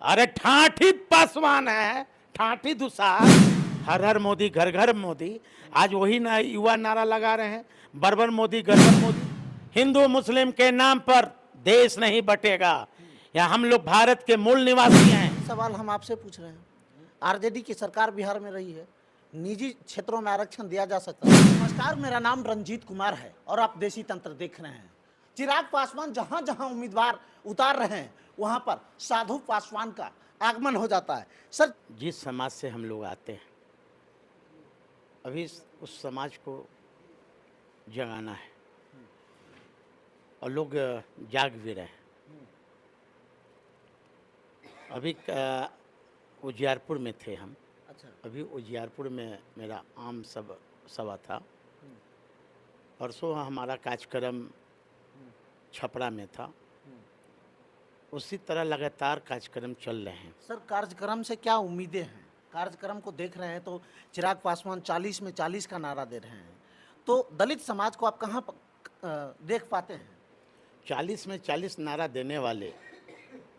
अरे ठाठी पासवान है, ठाठी दुसार, हर हर मोदी घर घर मोदी। आज वही ना युवा नारा लगा रहे हैं, बर्बर मोदी गरबर मोदी। हिंदू मुस्लिम के नाम पर देश नहीं बटेगा। या हम लोग भारत के मूल निवासी हैं। सवाल हम आपसे पूछ रहे हैं, आरजेडी की सरकार बिहार में रही है, निजी क्षेत्रों में आरक्षण दिया जा सकता है। नमस्कार, मेरा नाम रंजीत कुमार है और आप देशी तंत्र देख रहे हैं। चिराग पासवान जहां जहां उम्मीदवार उतार रहे हैं वहां पर साधु पासवान का आगमन हो जाता है। सर, जिस समाज से हम लोग आते हैं, अभी उस समाज को जगाना है और लोग जाग भी रहे हैं। अभी उजियारपुर में थे हम। अच्छा, अभी उजियारपुर में मेरा आम सभा था। परसों हमारा कार्यक्रम छपरा में था। उसी तरह लगातार कार्यक्रम चल रहे हैं। सर कार्यक्रम से क्या उम्मीदें हैं? कार्यक्रम को देख रहे हैं तो चिराग पासवान 40 में 40 का नारा दे रहे हैं, तो दलित समाज को आप कहाँ देख पाते हैं? 40 में 40 नारा देने वाले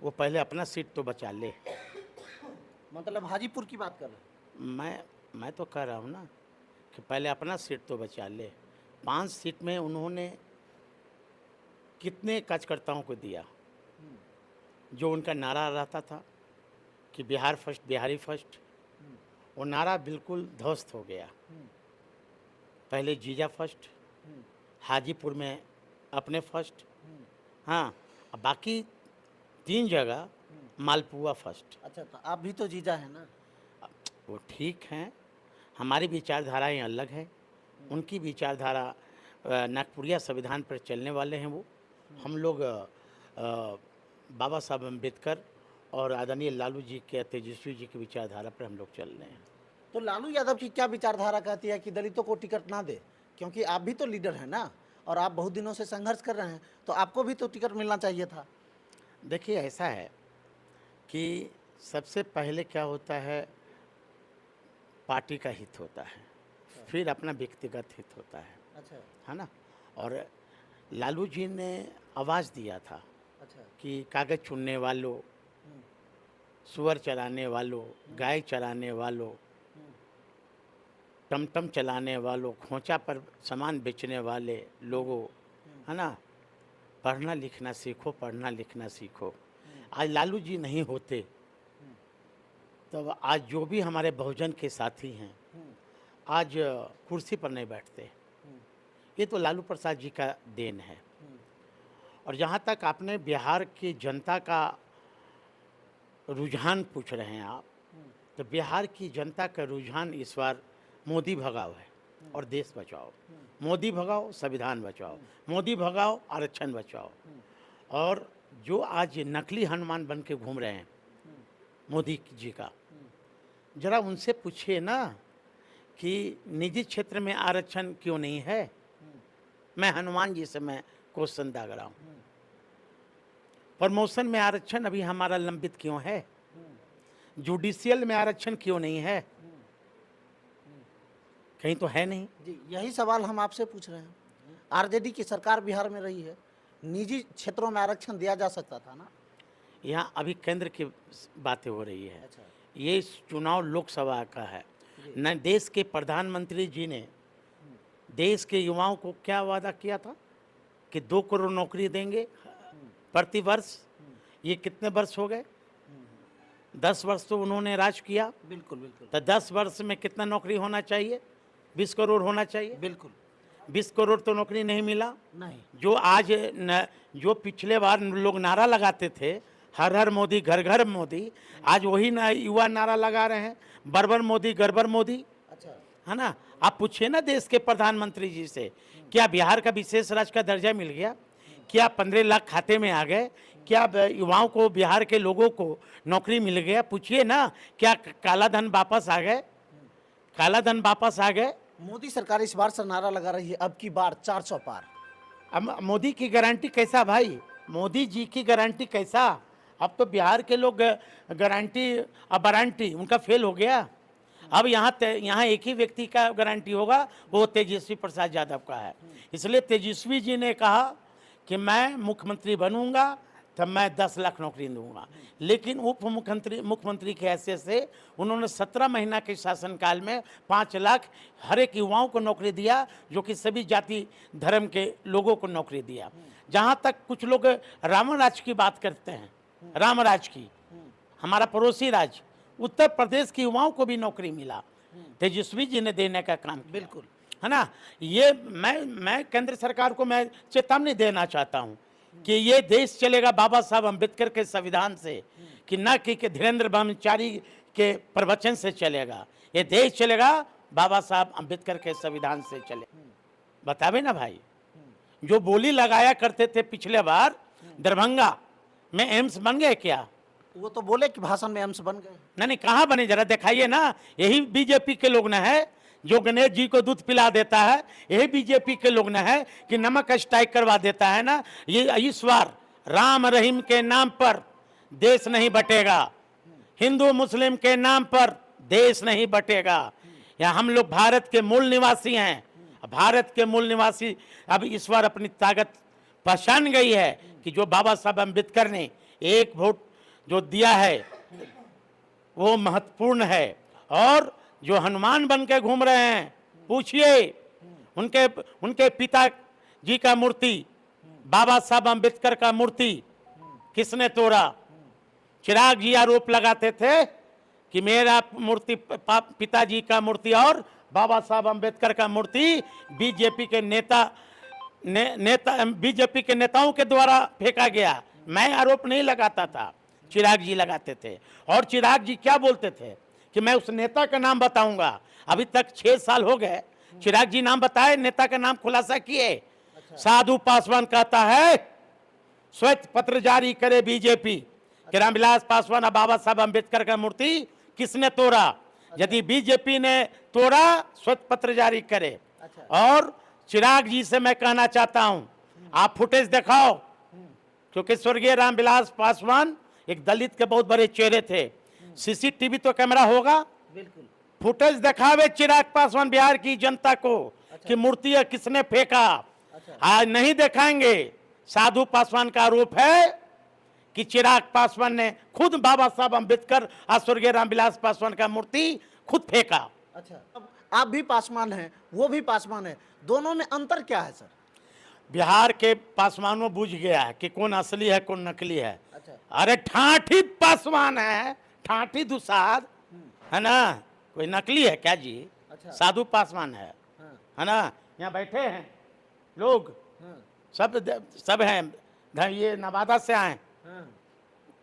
वो पहले अपना सीट तो बचा ले। मतलब हाजीपुर की बात कर रहे हैं? मैं तो कह रहा हूँ ना कि पहले अपना सीट तो बचा ले। 5 सीट में उन्होंने कितने कार्यकर्ताओं को दिया? जो उनका नारा रहता था कि बिहार फर्स्ट, बिहारी फर्स्ट, वो नारा बिल्कुल ध्वस्त हो गया। पहले जीजा फर्स्ट, हाजीपुर में अपने फर्स्ट, हाँ, अब बाकी 3 जगह मालपुआ फर्स्ट। अच्छा, तो आप भी तो जीजा है ना? वो ठीक हैं, हमारी विचारधाराएं अलग है। उनकी विचारधारा नागपुरिया संविधान पर चलने वाले हैं। वो हम लोग बाबा साहब अम्बेडकर और आदरणीय लालू जी के, तेजस्वी जी की विचारधारा पर हम लोग चल रहे हैं। तो लालू यादव की क्या विचारधारा कहती है कि दलितों को टिकट ना दे? क्योंकि आप भी तो लीडर हैं ना, और आप बहुत दिनों से संघर्ष कर रहे हैं, तो आपको भी तो टिकट मिलना चाहिए था। देखिए, ऐसा है कि सबसे पहले क्या होता है, पार्टी का हित होता है, फिर अपना व्यक्तिगत हित होता है। अच्छा, है ना? और लालू जी ने आवाज़ दिया था अच्छा, कि कागज़ चुनने वालों, सुअर चराने वालों, गाय चराने वालों, टमटम चलाने वालों, खोंचा पर सामान बेचने वाले लोगों, है ना, पढ़ना लिखना सीखो, पढ़ना लिखना सीखो। आज लालू जी नहीं होते तब आज जो भी हमारे बहुजन के साथी हैं आज कुर्सी पर नहीं बैठते। ये तो लालू प्रसाद जी का देन है। और जहाँ तक आपने बिहार की जनता का रुझान पूछ रहे हैं आप, तो बिहार की जनता का रुझान इस बार मोदी भगाओ है और देश बचाओ। मोदी भगाओ, संविधान बचाओ। मोदी भगाओ, आरक्षण बचाओ। और जो आज नकली हनुमान बन के घूम रहे हैं मोदी जी का, जरा उनसे पूछिए ना कि निजी क्षेत्र में आरक्षण क्यों नहीं है। मैं हनुमान जी से मैं क्वेश्चन दाग रहा हूँ। प्रमोशन में आरक्षण अभी हमारा लंबित क्यों है? जुडिशियल में आरक्षण क्यों नहीं है? कहीं तो है नहीं। जी, यही सवाल हम आपसे पूछ रहे हैं। आरजेडी की सरकार बिहार में रही है, निजी क्षेत्रों में आरक्षण दिया जा सकता था ना? यहाँ अभी केंद्र की बातें हो रही है। अच्छा, ये चुनाव लोकसभा का है न। देश के प्रधानमंत्री जी ने देश के युवाओं को क्या वादा किया था कि 2 करोड़ नौकरी देंगे प्रति वर्ष। ये कितने वर्ष हो गए? 10 वर्ष तो उन्होंने राज किया। बिल्कुल बिल्कुल, तो 10 वर्ष में कितना नौकरी होना चाहिए? 20 करोड़ होना चाहिए। बिल्कुल 20 करोड़ तो नौकरी नहीं मिला। नहीं। जो आज जो पिछले बार लोग नारा लगाते थे, हर हर मोदी घर घर मोदी, आज वही युवा नारा लगा रहे हैं, बर्बर मोदी गरबर मोदी। अच्छा, है ना? आप पूछिए ना देश के प्रधानमंत्री जी से, क्या बिहार का विशेष राज्य का दर्जा मिल गया? क्या 15 लाख खाते में आ गए? क्या युवाओं को, बिहार के लोगों को नौकरी मिल गया? पूछिए ना, क्या काला धन वापस आ गए? काला धन वापस आ गए? मोदी सरकार इस बार से नारा लगा रही है, अब की बार 400 पार। अब मोदी की गारंटी कैसा भाई? मोदी जी की गारंटी कैसा? अब तो बिहार के लोग गारंटी, अब वारंटी उनका फेल हो गया। अब यहाँ एक ही व्यक्ति का गारंटी होगा, वो तेजस्वी प्रसाद यादव का है। इसलिए तेजस्वी जी ने कहा कि मैं मुख्यमंत्री बनूंगा, तब मैं 10 लाख नौकरी दूंगा। लेकिन उप मुख्यमंत्री के हैसियत से उन्होंने 17 महीना के शासनकाल में 5 लाख हर एक युवाओं को नौकरी दिया, जो कि सभी जाति धर्म के लोगों को नौकरी दिया। जहाँ तक कुछ लोग राम राज की बात करते हैं, राम राज की, हमारा पड़ोसी राज्य उत्तर प्रदेश के युवाओं को भी नौकरी मिला, तेजस्वी जी ने देने का काम किया। बिल्कुल, है ना। ये मैं केंद्र सरकार को मैं चेतावनी देना चाहता हूँ कि ये देश चलेगा बाबा साहब अम्बेडकर के संविधान से, कि न कि धीरेन्द्र ब्रह्मचारी के प्रवचन से चलेगा। ये देश चलेगा बाबा साहब अम्बेडकर के संविधान से चले। बतावे ना भाई, जो बोली लगाया करते थे पिछले बार दरभंगा में एम्स बन गए क्या? वो तो बोले कि भाषण में एम्स बन गए। नहीं, कहाँ बने, जरा दिखाइए ना। यही बीजेपी के लोग न है जो गणेश जी को दूध पिला देता है, यही बीजेपी के लोग न है कि नमक स्ट्राइक करवा देता है ना। ये इस बार राम रहीम के नाम पर देश नहीं बटेगा, हिंदू मुस्लिम के नाम पर देश नहीं बटेगा। या हम लोग भारत के मूल निवासी हैं, भारत के मूल निवासी अब इस बार अपनी ताकत पहचान गई है कि जो बाबा साहब अम्बेडकर ने एक वोट जो दिया है वो महत्वपूर्ण है। और जो हनुमान बन के घूम रहे हैं, पूछिए उनके पिता जी का मूर्ति, बाबा साहब अम्बेडकर का मूर्ति किसने तोड़ा? चिराग जी आरोप लगाते थे कि मेरा मूर्ति पिताजी का मूर्ति और बाबा साहब अम्बेडकर का मूर्ति बीजेपी के बीजेपी के नेताओं के द्वारा फेंका गया। मैं आरोप नहीं लगाता था, चिराग जी लगाते थे। और चिराग जी क्या बोलते थे कि मैं उस नेता का नाम बताऊंगा। अभी तक 6 साल हो गए, चिराग जी नाम बताए, नेता का नाम खुलासा किए। साधु पासवान कहता है श्वेत पत्र जारी करे बीजेपी कि रामविलास पासवान और बाबा साहब अम्बेडकर का मूर्ति किसने तोड़ा। यदि बीजेपी ने तोड़ा, श्वेत पत्र जारी करे। और चिराग जी से मैं कहना चाहता हूं, आप फुटेज दिखाओ, क्योंकि स्वर्गीय रामविलास पासवान एक दलित के बहुत बड़े चेहरे थे। सीसीटीवी तो कैमरा होगा, बिल्कुल फुटेज दिखावे चिराग पासवान बिहार की जनता को कि मूर्ति किसने फेंका। आज नहीं दिखाएंगे। साधु पासवान का आरोप है कि चिराग पासवान ने खुद बाबा साहब अम्बेडकर और स्वर्गीय रामविलास पासवान का मूर्ति खुद फेंका। अच्छा, अब आप भी पासवान हैं, वो भी पासवान है, दोनों में अंतर क्या है सर? बिहार के पासवानों बुझ गया है कि कौन असली है कौन नकली है। अच्छा, अरे ठाठी पासवान है, ठाठी दुसाद है ना, कोई नकली है क्या जी? अच्छा, साधु पासवान है, हाँ, है ना। यहाँ बैठे हैं लोग, हाँ, सब हैं, ये नवादा से आए, हाँ,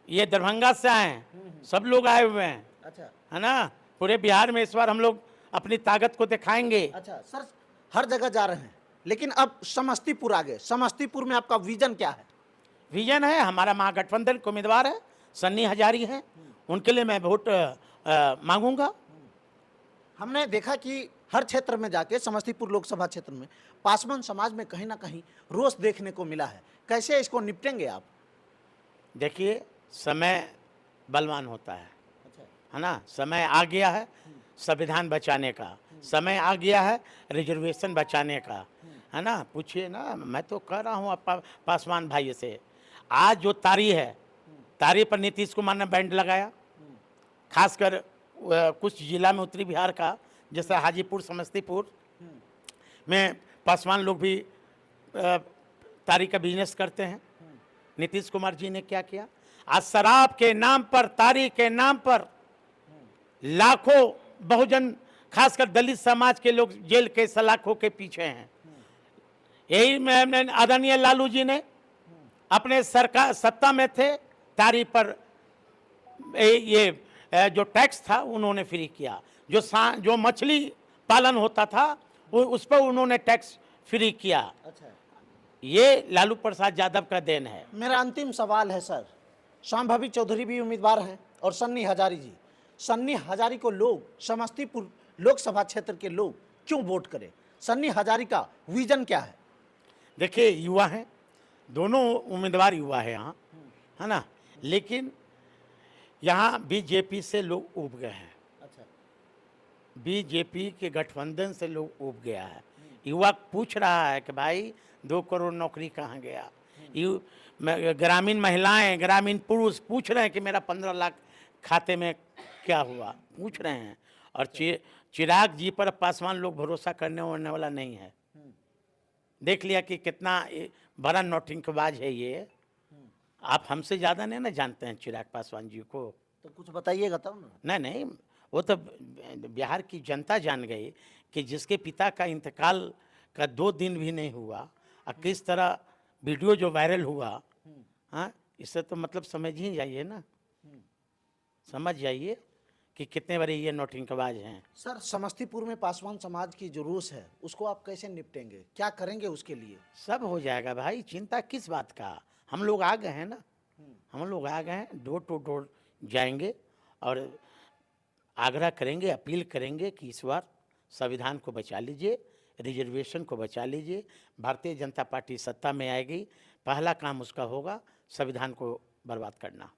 ये दरभंगा से आए, सब लोग आए हुए हैं, अच्छा, है ना। पूरे बिहार में इस बार हम लोग अपनी ताकत को दिखाएंगे। अच्छा सर, हर जगह जा रहे हैं, लेकिन अब समस्तीपुर आ गए। समस्तीपुर में आपका विजन क्या है? विजन है, हमारा महागठबंधन के उम्मीदवार है सन्नी हजारी हैं, उनके लिए मैं वोट मांगूंगा। हमने देखा कि हर क्षेत्र में जाके, समस्तीपुर लोकसभा क्षेत्र में पासवान समाज में कहीं ना कहीं रोष देखने को मिला है। कैसे इसको निपटेंगे आप? देखिए, समय बलवान होता है अच्छा, ना। समय आ गया है संविधान बचाने का, समय आ गया है रिजर्वेशन बचाने का, है ना। पूछिए ना, मैं तो कह रहा हूँ पासवान भाई से, आज जो तारी है, तारी पर नीतीश कुमार ने बैंड लगाया, खासकर कुछ जिला में उत्तरी बिहार का, जैसे हाजीपुर समस्तीपुर में पासवान लोग भी तारी का बिजनेस करते हैं। नीतीश कुमार जी ने क्या किया? आज शराब के नाम पर, तारी के नाम पर लाखों बहुजन, खासकर दलित समाज के लोग जेल के सलाखों के पीछे हैं। यही में आदरणीय लालू जी ने अपने सरकार सत्ता में थे, तारी पर ये जो टैक्स था उन्होंने फ्री किया। जो मछली पालन होता था उस पर उन्होंने टैक्स फ्री किया। अच्छा, ये लालू प्रसाद यादव का देन है। मेरा अंतिम सवाल है सर, शांभवी चौधरी भी उम्मीदवार हैं और सन्नी हजारी जी। सन्नी हजारी को लोग, समस्तीपुर लोकसभा क्षेत्र के लोग क्यों वोट करें? सन्नी हजारी का विजन क्या है? देखिए, युवा हैं, दोनों उम्मीदवार युवा है यहाँ, है ना। लेकिन यहाँ बीजेपी से लोग उब गए हैं। अच्छा, बीजेपी के गठबंधन से लोग उब गया है। युवा पूछ रहा है कि भाई 2 करोड़ नौकरी कहाँ गया। ग्रामीण महिलाएं, ग्रामीण पुरुष पूछ रहे हैं कि मेरा 15 लाख खाते में क्या हुआ, पूछ रहे हैं। और चिराग जी पर पासवान लोग भरोसा करने वाला नहीं है। देख लिया कि कितना बड़ा नौटंकीबाज है ये। आप हमसे ज़्यादा नहीं ना जानते हैं चिराग पासवान जी को। तो कुछ बताइएगा तब ना। नहीं, वो तो बिहार की जनता जान गई कि जिसके पिता का इंतकाल का 2 दिन भी नहीं हुआ और किस तरह वीडियो जो वायरल हुआ, हाँ, इससे तो मतलब समझ ही जाइए ना, समझ जाइए कि कितने बड़े ये नौटंकीबाज हैं। सर, समस्तीपुर में पासवान समाज की जो रोष है उसको आप कैसे निपटेंगे, क्या करेंगे उसके लिए? सब हो जाएगा भाई, चिंता किस बात का। हम लोग आ गए हैं ना, हम लोग आ गए हैं, डोर टू डोर जाएंगे और आग्रह करेंगे, अपील करेंगे कि इस बार संविधान को बचा लीजिए, रिजर्वेशन को बचा लीजिए। भारतीय जनता पार्टी सत्ता में आएगी, पहला काम उसका होगा संविधान को बर्बाद करना।